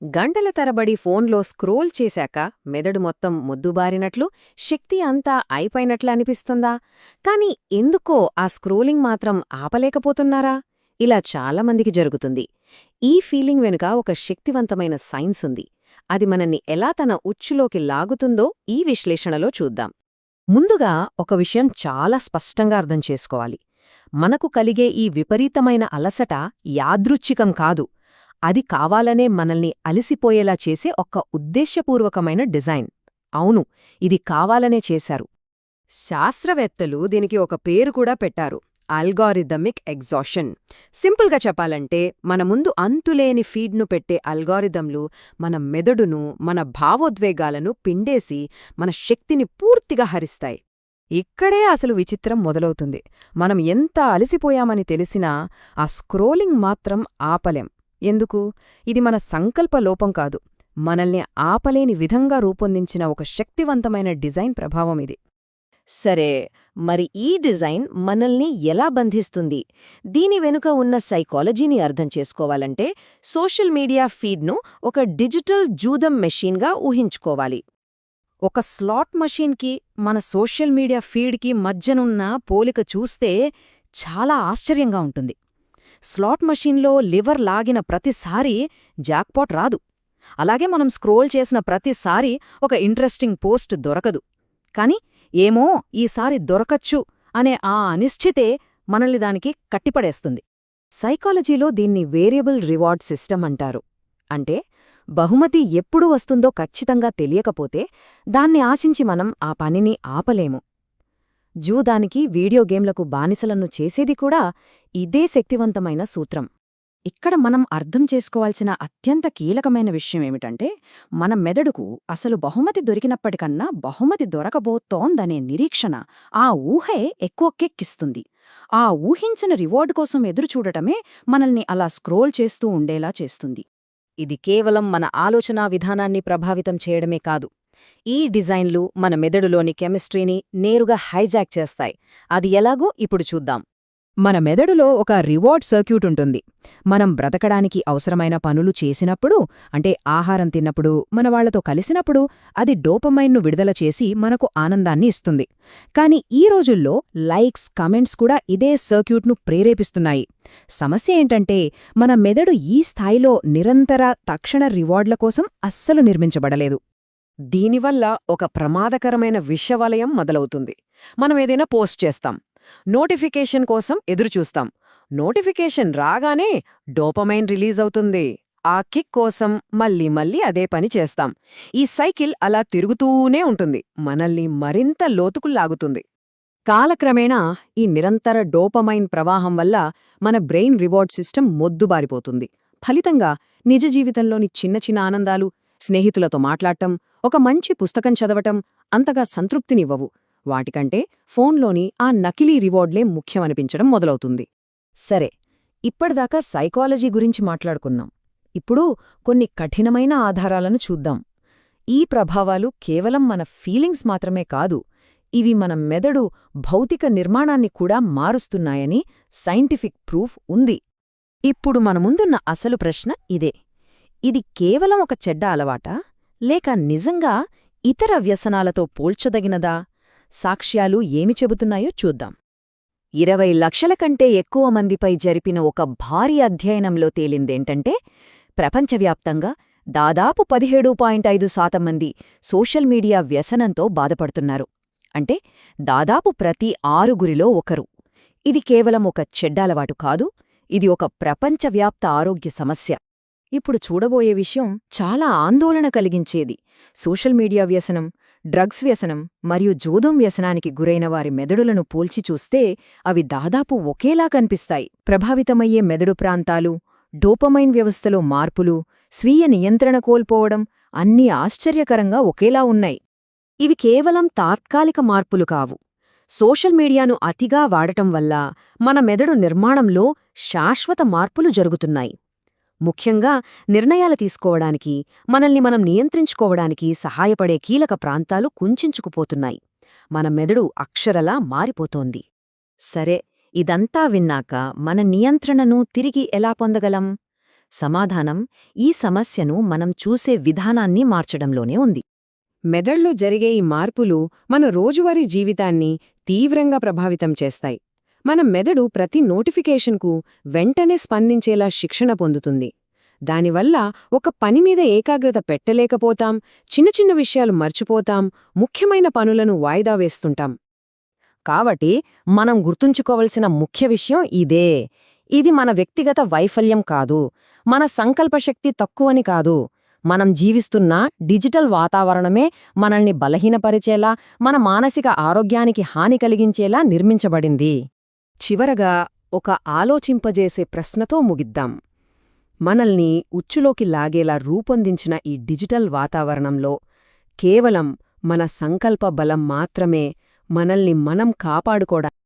గంటల తరబడి ఫోన్లో స్క్రోల్ చేశాక మెదడు మొత్తం మొద్దుబారినట్లు శక్తి అంతా అయిపోయినట్లు అనిపిస్తుందా? కాని ఎందుకో ఆ స్క్రోలింగ్ మాత్రం ఆపలేకపోతున్నారా? ఇలా చాలామందికి జరుగుతుంది. ఈ ఫీలింగ్ వెనుక ఒక శక్తివంతమైన సైన్స్ ఉంది. అది మనల్ని ఎలా తన ఉచ్చులోకి లాగుతుందో ఈ విశ్లేషణలో చూద్దాం. ముందుగా ఒక విషయం చాలా స్పష్టంగా అర్థం చేసుకోవాలి. మనకు కలిగే ఈ విపరీతమైన అలసట యాదృచ్ఛికం కాదు. అది కావాలనే మనల్ని అలిసిపోయేలా చేసే ఒక ఉద్దేశ్యపూర్వకమైన డిజైన్. అవును, ఇది కావాలనే చేశారు. శాస్త్రవేత్తలు దీనికి ఒక పేరు కూడా పెట్టారు: అల్గారిథమిక్ ఎగ్జాషన్. సింపుల్గా చెప్పాలంటే, మన ముందు అంతులేని ఫీడ్ను పెట్టే అల్గారిథంలు మన మెదడును, మన భావోద్వేగాలను పిండేసి మన శక్తిని పూర్తిగా హరిస్తాయి. ఇక్కడే అసలు విచిత్రం మొదలవుతుంది. మనం ఎంత అలసిపోయామని తెలిసినా ఆ స్క్రోలింగ్ మాత్రం ఆపలేం. ఎందుకు? ఇది మన సంకల్ప లోపం కాదు, మనల్ని ఆపలేని విధంగా రూపొందించిన ఒక శక్తివంతమైన డిజైన్ ప్రభావం ఇది. సరే, మరి ఈ డిజైన్ మనల్ని ఎలా బంధిస్తుంది? దీని వెనుక ఉన్న సైకాలజీని అర్థం చేసుకోవాలంటే సోషల్ మీడియా ఫీడ్ను ఒక డిజిటల్ జూదం మెషీన్గా ఊహించుకోవాలి. ఒక స్లాట్ మషీన్కి మన సోషల్ మీడియా ఫీడ్కి మధ్యనున్న పోలిక చూస్తే చాలా ఆశ్చర్యంగా ఉంటుంది. స్లాట్ మషీన్లో లివర్ లాగిన ప్రతిసారీ జాక్పాట్ రాదు. అలాగే మనం స్క్రోల్ చేసిన ప్రతిసారీ ఒక ఇంట్రెస్టింగ్ పోస్ట్ దొరకదు. కాని ఏమో ఈసారి దొరకచ్చు అనే ఆ అనిశ్చితే మనల్ని దానికి కట్టిపడేస్తుంది. సైకాలజీలో దీన్ని వేరియబుల్ రివార్డ్ సిస్టమ్ అంటారు. అంటే బహుమతి ఎప్పుడు వస్తుందో ఖచ్చితంగా తెలియకపోతే దాన్ని ఆశించి మనం ఆ పనిని ఆపలేము. జూదానికి, వీడియో గేమ్లకు బానిసలను చేసేది కూడా ఇదే శక్తివంతమైన సూత్రం. ఇక్కడ మనం అర్థం చేసుకోవాల్సిన అత్యంత కీలకమైన విషయమేమిటంటే, మన మెదడుకు అసలు బహుమతి దొరికినప్పటికన్నా బహుమతి దొరకబోతోందనే నిరీక్షణ, ఆ ఊహే ఎక్కువ కెక్కిస్తుంది. ఆ ఊహించిన రివార్డు కోసం ఎదురుచూడటమే మనల్ని అలా స్క్రోల్ చేస్తూ ఉండేలా చేస్తుంది. ఇది కేవలం మన ఆలోచనా విధానాన్ని ప్రభావితం చేయడమే కాదు, ఈ డిజైన్లు మన మెదడులోని కెమిస్ట్రీని నేరుగా హైజాక్ చేస్తాయి. అది ఎలాగో ఇప్పుడు చూద్దాం. మన మెదడులో ఒక రివార్డ్ సర్క్యూట్ ఉంటుంది. మనం బ్రతకడానికి అవసరమైన పనులు చేసినప్పుడు, అంటే ఆహారం తిన్నప్పుడు, మన వాళ్లతో కలిసినప్పుడు అది డోపమైన్ను విడుదల చేసి మనకు ఆనందాన్ని ఇస్తుంది. కాని ఈ రోజుల్లో లైక్స్, కమెంట్స్ కూడా ఇదే సర్క్యూట్ను ప్రేరేపిస్తున్నాయి. సమస్య ఏంటంటే, మన మెదడు ఈ స్థాయిలో నిరంతర తక్షణ రివార్డ్ల కోసం అస్సలు నిర్మించబడలేదు. దీనివల్ల ఒక ప్రమాదకరమైన విషవలయం మొదలవుతుంది. మనమేదైనా పోస్ట్ చేస్తాం, నోటిఫికేషన్ కోసం ఎదురుచూస్తాం. నోటిఫికేషన్ రాగానే డోపమైన్ రిలీజ్ అవుతుంది. ఆ కిక్ కోసం మళ్ళీ మళ్ళీ అదే పని చేస్తాం. ఈ సైకిల్ అలా తిరుగుతూనే ఉంటుంది, మనల్ని మరింత లోతుకు లాగుతుంది. కాలక్రమేణా ఈ నిరంతర డోపమైన్ ప్రవాహం వల్ల మన బ్రెయిన్ రివార్డ్ సిస్టమ్ మొద్దుబారిపోతుంది. ఫలితంగా నిజ జీవితంలోని చిన్న చిన్న ఆనందాలు, స్నేహితులతో మాట్లాడటం, ఒక మంచి పుస్తకం చదవటం అంతగా సంతృప్తినివ్వవు. వాటికంటే ఫోన్లోని ఆ నకిలీ రివార్డ్లే ముఖ్యమనిపించడం మొదలవుతుంది. సరే, ఇప్పటిదాకా సైకాలజీ గురించి మాట్లాడుకున్నాం. ఇప్పుడు కొన్ని కఠినమైన ఆధారాలను చూద్దాం. ఈ ప్రభావాలు కేవలం మన ఫీలింగ్స్ మాత్రమే కాదు, ఇవి మన మెదడు భౌతిక నిర్మాణాన్ని కూడా మారుస్తున్నాయని సైంటిఫిక్ ప్రూఫ్ ఉంది. ఇప్పుడు మన ముందున్న అసలు ప్రశ్న ఇదే: ఇది కేవలం ఒక చెడ్డ అలవాటా, లేక నిజంగా ఇతర వ్యసనాలతో పోల్చదగినదా? సాక్ష్యాలు ఏమి చెబుతున్నాయో చూద్దాం. 20 లక్షల కంటే ఎక్కువ మందిపై జరిపిన ఒక భారీ అధ్యయనంలో తేలిందేంటంటే, ప్రపంచవ్యాప్తంగా దాదాపు 17.5% మంది సోషల్ మీడియా వ్యసనంతో బాధపడుతున్నారు. అంటే దాదాపు ప్రతి 6గురిలో ఒకరు. ఇది కేవలం ఒక చెడ్డ అలవాటు కాదు, ఇది ఒక ప్రపంచవ్యాప్త ఆరోగ్య సమస్య. ఇప్పుడు చూడబోయే విషయం చాలా ఆందోళన కలిగించేది. సోషల్ మీడియా వ్యసనం, డ్రగ్స్ వ్యసనం మరియు జూదం వ్యసనానికి గురైన వారి మెదడులను పోల్చి చూస్తే అవి దాదాపు ఒకేలా కనిపిస్తాయి. ప్రభావితమయ్యే మెదడు ప్రాంతాలు, డోపమైన్ వ్యవస్థలో మార్పులు, స్వీయ నియంత్రణ కోల్పోవడం అన్నీ ఆశ్చర్యకరంగా ఒకేలా ఉన్నాయి. ఇవి కేవలం తాత్కాలిక మార్పులు కావు. సోషల్ మీడియాను అతిగా వాడటం వల్ల మన మెదడు నిర్మాణంలో శాశ్వత మార్పులు జరుగుతున్నాయి. ముఖ్యంగా నిర్ణయాలు తీసుకోవడానికి, మనల్ని మనం నియంత్రించుకోవడానికి సహాయపడే కీలక ప్రాంతాలు కుంచించుకుపోతున్నాయి. మన మెదడు అక్షరలా మారిపోతోంది. సరే, ఇదంతా విన్నాక మన నియంత్రణను తిరిగి ఎలా పొందగలం? సమాధానం ఈ సమస్యను మనం చూసే విధానాన్ని మార్చడంలోనే ఉంది. మెదడులో జరిగే ఈ మార్పులు మన రోజువారీ జీవితాన్ని తీవ్రంగా ప్రభావితం చేస్తాయి. మన మెదడు ప్రతి నోటిఫికేషన్కు వెంటనే స్పందించేలా శిక్షణ పొందుతుంది. దానివల్ల ఒక పనిమీద ఏకాగ్రత పెట్టలేకపోతాం, చిన్న చిన్న విషయాలు మర్చిపోతాం, ముఖ్యమైన పనులను వాయిదా వేస్తుంటాం. కాబట్టి మనం గుర్తుంచుకోవలసిన ముఖ్య విషయం ఇదే. ఇది మన వ్యక్తిగత వైఫల్యం కాదు, మన సంకల్పశక్తి తక్కువని కాదు. మనం జీవిస్తున్న డిజిటల్ వాతావరణమే మనల్ని బలహీనపరిచేలా, మన మానసిక ఆరోగ్యానికి హాని కలిగించేలా నిర్మించబడింది. చివరగా ఒక ఆలోచింపజేసే ప్రశ్నతో ముగిద్దాం. మనల్ని ఉచ్చులోకి లాగేలా రూపొందించిన ఈ డిజిటల్ వాతావరణంలో కేవలం మన సంకల్ప బలం మాత్రమే మనల్ని మనం కాపాడుకోవడానికి